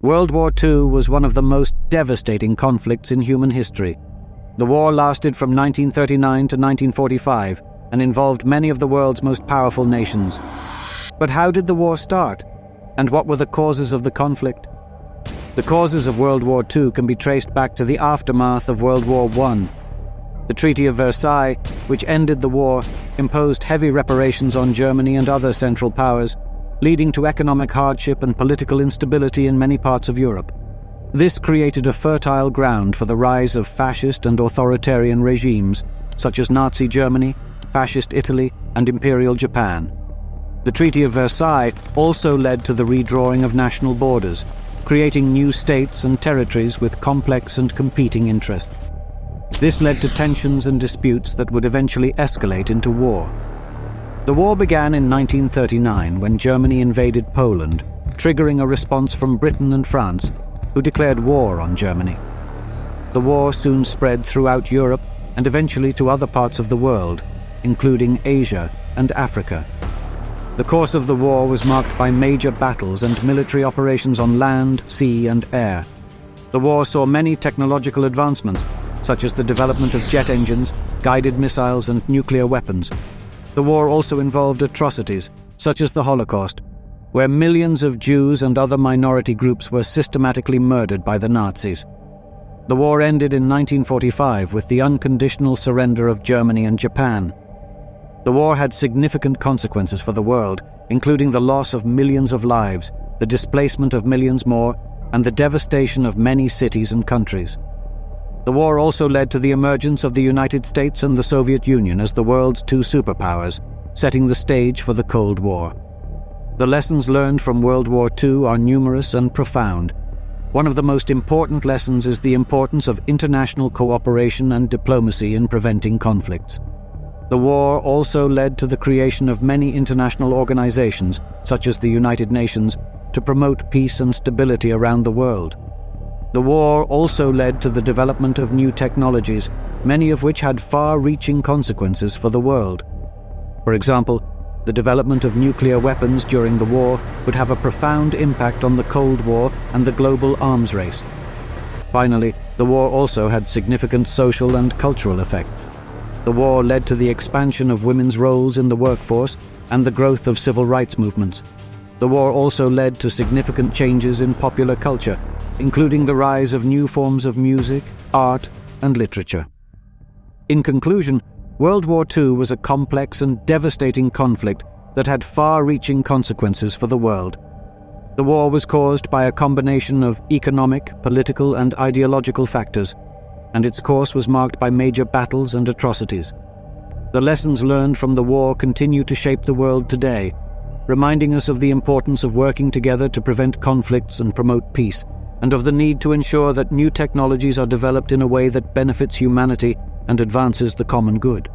World War II was one of the most devastating conflicts in human history. The war lasted from 1939 to 1945 and involved many of the world's most powerful nations. But how did the war start? And what were the causes of the conflict? The causes of World War II can be traced back to the aftermath of World War I. The Treaty of Versailles, which ended the war, imposed heavy reparations on Germany and other Central Powers, leading to economic hardship and political instability in many parts of Europe. This created a fertile ground for the rise of fascist and authoritarian regimes, such as Nazi Germany, Fascist Italy, and Imperial Japan. The Treaty of Versailles also led to the redrawing of national borders, creating new states and territories with complex and competing interests. This led to tensions and disputes that would eventually escalate into war. The war began in 1939 when Germany invaded Poland, triggering a response from Britain and France, who declared war on Germany. The war soon spread throughout Europe and eventually to other parts of the world, including Asia and Africa. The course of the war was marked by major battles and military operations on land, sea, and air. The war saw many technological advancements, such as the development of jet engines, guided missiles, and nuclear weapons. The war also involved atrocities, such as the Holocaust, where millions of Jews and other minority groups were systematically murdered by the Nazis. The war ended in 1945 with the unconditional surrender of Germany and Japan. The war had significant consequences for the world, including the loss of millions of lives, the displacement of millions more, and the devastation of many cities and countries. The war also led to the emergence of the United States and the Soviet Union as the world's two superpowers, setting the stage for the Cold War. The lessons learned from World War II are numerous and profound. One of the most important lessons is the importance of international cooperation and diplomacy in preventing conflicts. The war also led to the creation of many international organizations, such as the United Nations, to promote peace and stability around the world. The war also led to the development of new technologies, many of which had far-reaching consequences for the world. For example, the development of nuclear weapons during the war would have a profound impact on the Cold War and the global arms race. Finally, the war also had significant social and cultural effects. The war led to the expansion of women's roles in the workforce and the growth of civil rights movements. The war also led to significant changes in popular culture, including the rise of new forms of music, art, and literature. In conclusion, World War II was a complex and devastating conflict that had far-reaching consequences for the world. The war was caused by a combination of economic, political, and ideological factors, and its course was marked by major battles and atrocities. The lessons learned from the war continue to shape the world today, reminding us of the importance of working together to prevent conflicts and promote peace, and of the need to ensure that new technologies are developed in a way that benefits humanity and advances the common good.